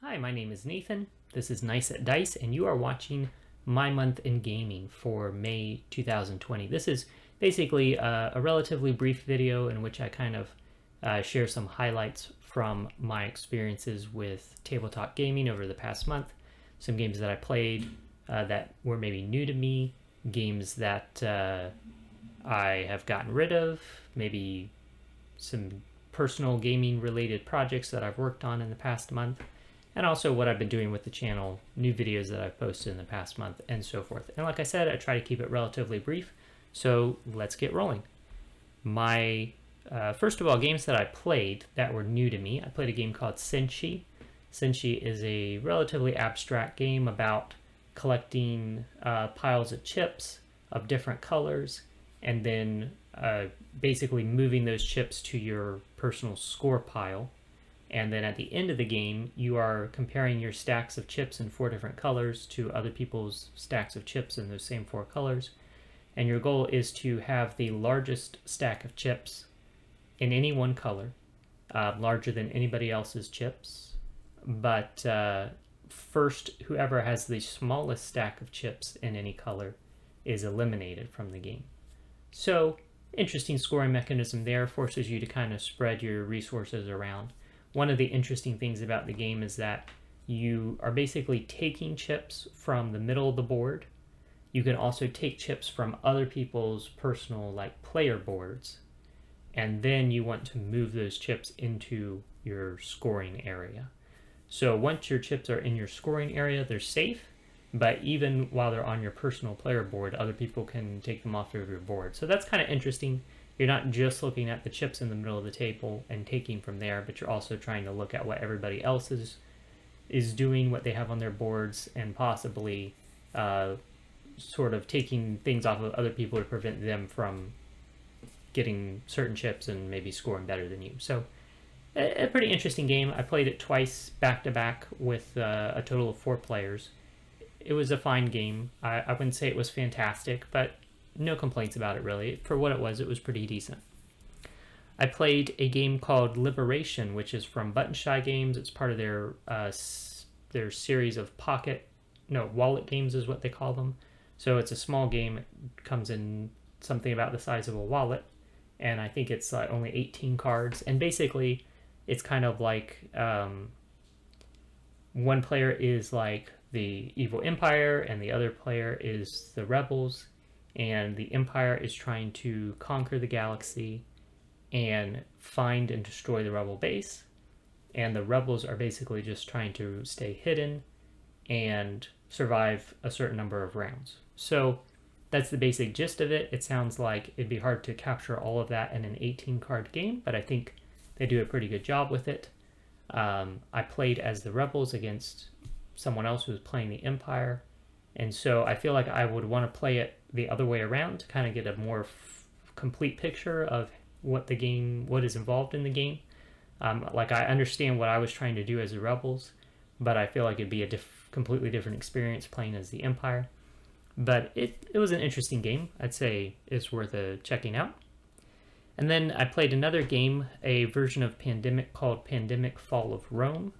Hi, my name is Nathan. This is Nice at Dice, and you are watching my month in gaming for May 2020. This is basically a relatively brief video in which I kind of share some highlights from my experiences with tabletop gaming over the past month, some games that I played that were maybe new to me, games that I have gotten rid of, maybe some personal gaming related projects that I've worked on in the past month, and also what I've been doing with the channel, new videos that I've posted in the past month, and so forth. And like I said, I try to keep it relatively brief, so let's get rolling. My first of all, games that I played that were new to me, I played a game called Cinchy. Cinchy is a relatively abstract game about collecting piles of chips of different colors, and then basically moving those chips to your personal score pile. And then at the end of the game, you are comparing your stacks of chips in 4 different colors to other people's stacks of chips in those same 4 colors. And your goal is to have the largest stack of chips in any one color, larger than anybody else's chips. But first, whoever has the smallest stack of chips in any color is eliminated from the game. So, interesting scoring mechanism there, forces you to kind of spread your resources around. One of the interesting things about the game is that you are basically taking chips from the middle of the board. You can also take chips from other people's personal, like, player boards, and then you want to move those chips into your scoring area. So once your chips are in your scoring area, they're safe, but even while they're on your personal player board, other people can take them off of your board. So that's kind of interesting. You're not just looking at the chips in the middle of the table and taking from there, but you're also trying to look at what everybody else is doing, what they have on their boards, and possibly sort of taking things off of other people to prevent them from getting certain chips and maybe scoring better than you. So a pretty interesting game. I played it twice back-to-back with a total of 4 players. It was a fine game. I wouldn't say it was fantastic, but no complaints about it, really. For what it was pretty decent. I played a game called Liberation, which is from Button Shy Games. It's part of their series of wallet games is what they call them. So it's a small game. It comes in something about the size of a wallet, and I think it's only 18 cards. And basically, it's kind of like one player is like the evil empire, and the other player is the rebels. And the Empire is trying to conquer the galaxy and find and destroy the rebel base. And the rebels are basically just trying to stay hidden and survive a certain number of rounds. So that's the basic gist of it. It sounds like it'd be hard to capture all of that in an 18-card game, but I think they do a pretty good job with it. I played as the rebels against someone else who was playing the Empire. And so I feel like I would want to play it the other way around to kind of get a more complete picture of what is involved in the game. Like, I understand what I was trying to do as the Rebels, but I feel like it'd be a completely different experience playing as the Empire. But it was an interesting game. I'd say it's worth checking out. And then I played another game, a version of Pandemic called Pandemic Fall of Rome,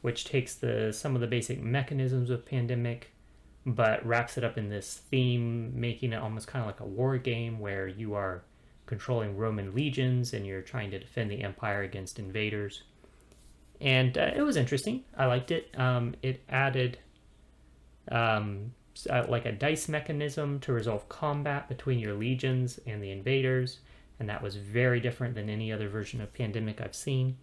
which takes some of the basic mechanisms of Pandemic, but wraps it up in this theme, making it almost kind of like a war game where you are controlling Roman legions and you're trying to defend the empire against invaders. And it was interesting. I liked it. It added like a dice mechanism to resolve combat between your legions and the invaders, and that was very different than any other version of Pandemic I've seen.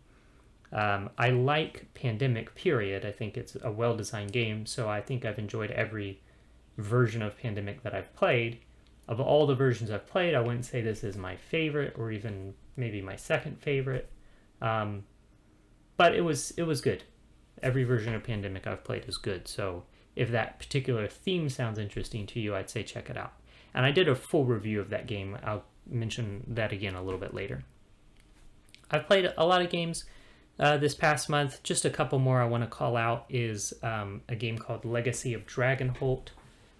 I like Pandemic, period. I think it's a well-designed game, so I think I've enjoyed every version of Pandemic that I've played. Of all the versions I've played, I wouldn't say this is my favorite, or even maybe my second favorite. But it was good. Every version of Pandemic I've played is good, so if that particular theme sounds interesting to you, I'd say check it out. And I did a full review of that game. I'll mention that again a little bit later. I've played a lot of games this past month. Just a couple more I want to call out is a game called Legacy of Dragonholt,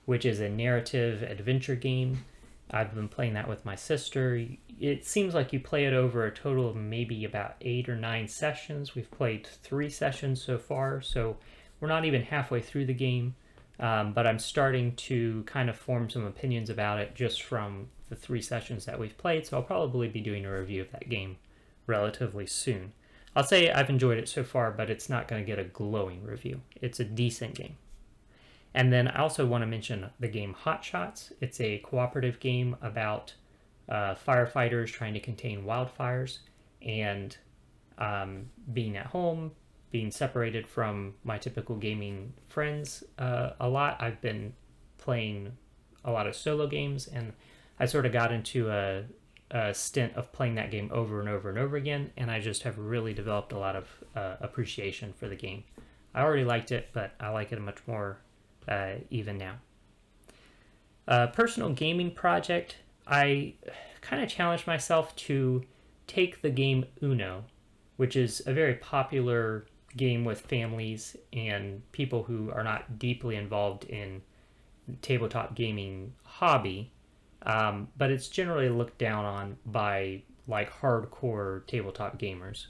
which is a narrative adventure game. I've been playing that with my sister. It seems like you play it over a total of maybe about 8 or 9 sessions. We've played 3 sessions so far, so we're not even halfway through the game. But I'm starting to kind of form some opinions about it just from the 3 sessions that we've played, so I'll probably be doing a review of that game relatively soon. I'll say I've enjoyed it so far, but it's not going to get a glowing review. It's a decent game. And then I also want to mention the game Hotshots. It's a cooperative game about firefighters trying to contain wildfires and being at home, being separated from my typical gaming friends a lot. I've been playing a lot of solo games, and I sort of got into a stint of playing that game over and over and over again, and I just have really developed a lot of appreciation for the game. I already liked it, but I like it much more even now. Personal gaming project, I kind of challenged myself to take the game Uno, which is a very popular game with families and people who are not deeply involved in tabletop gaming hobby, but it's generally looked down on by like hardcore tabletop gamers.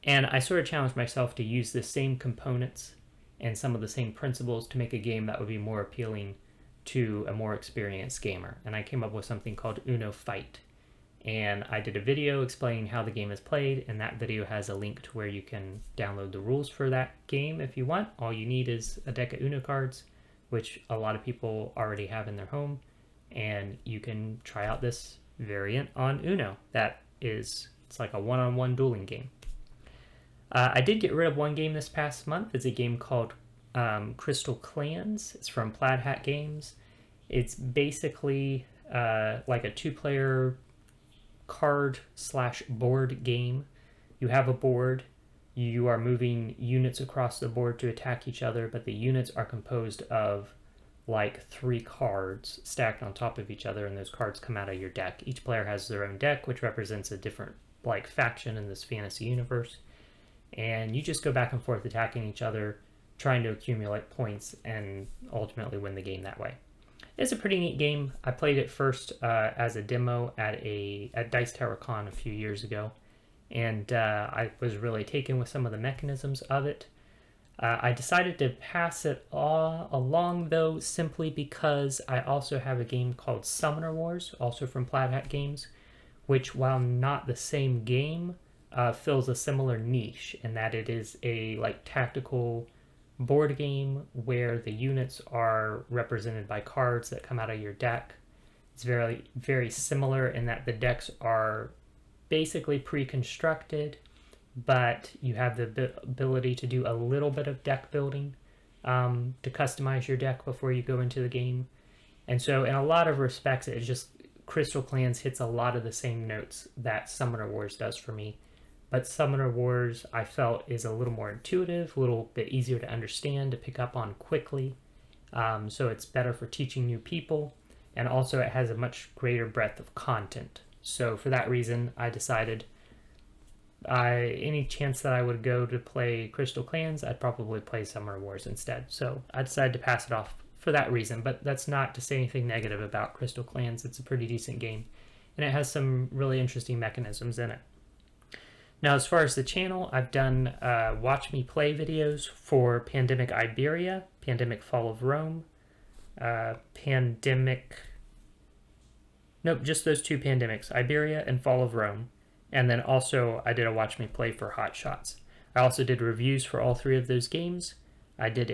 And I sort of challenged myself to use the same components and some of the same principles to make a game that would be more appealing to a more experienced gamer. And I came up with something called Uno Fight. And I did a video explaining how the game is played, and that video has a link to where you can download the rules for that game if you want. All you need is a deck of Uno cards, which a lot of people already have in their home, and you can try out this variant on Uno. It's like a one-on-one dueling game. I did get rid of one game this past month. It's a game called Crystal Clans. It's from Plaid Hat Games. It's basically like a 2-player card/board game. You have a board. You are moving units across the board to attack each other, but the units are composed of like 3 cards stacked on top of each other, and those cards come out of your deck. Each player has their own deck, which represents a different like faction in this fantasy universe. And you just go back and forth attacking each other, trying to accumulate points, and ultimately win the game that way. It's a pretty neat game. I played it first as a demo at Dice Tower Con a few years ago, and I was really taken with some of the mechanisms of it. I decided to pass it all along, though, simply because I also have a game called Summoner Wars, also from Plaid Hat Games, which, while not the same game, fills a similar niche in that it is a like tactical board game where the units are represented by cards that come out of your deck. It's very, very similar in that the decks are basically pre-constructed, but you have the ability to do a little bit of deck building to customize your deck before you go into the game. And so in a lot of respects, it's just Crystal Clans hits a lot of the same notes that Summoner Wars does for me. But Summoner Wars, I felt, is a little more intuitive, a little bit easier to understand, to pick up on quickly. So it's better for teaching new people. And also it has a much greater breadth of content. So for that reason, I decided any chance that I would go to play Crystal Clans, I'd probably play Summoner Wars instead. So I decided to pass it off for that reason. But that's not to say anything negative about Crystal Clans. It's a pretty decent game. And it has some really interesting mechanisms in it. Now, as far as the channel, I've done watch me play videos for Pandemic Iberia, Pandemic Fall of Rome, just those 2 pandemics, Iberia and Fall of Rome. And then also I did a watch me play for Hotshots. I also did reviews for all 3 of those games. I did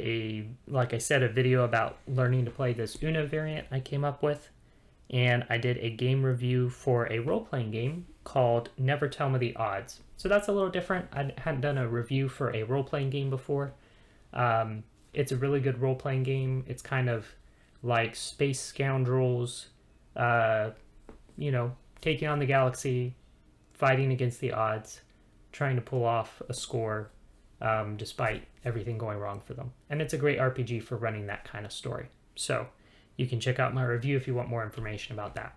like I said, a video about learning to play this Uno variant I came up with. And I did a game review for a role-playing game called Never Tell Me the Odds. So that's a little different. I hadn't done a review for a role-playing game before. It's a really good role-playing game. It's kind of like Space Scoundrels, taking on the galaxy, fighting against the odds, trying to pull off a score despite everything going wrong for them. And it's a great RPG for running that kind of story. So you can check out my review if you want more information about that.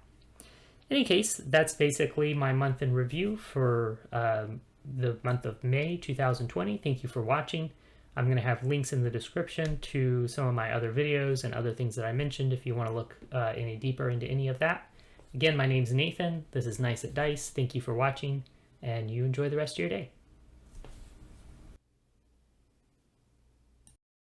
In any case, that's basically my month in review for the month of May 2020. Thank you for watching. I'm going to have links in the description to some of my other videos and other things that I mentioned if you want to look any deeper into any of that. Again, my name's Nathan. This is Nice at Dice. Thank you for watching, and you enjoy the rest of your day.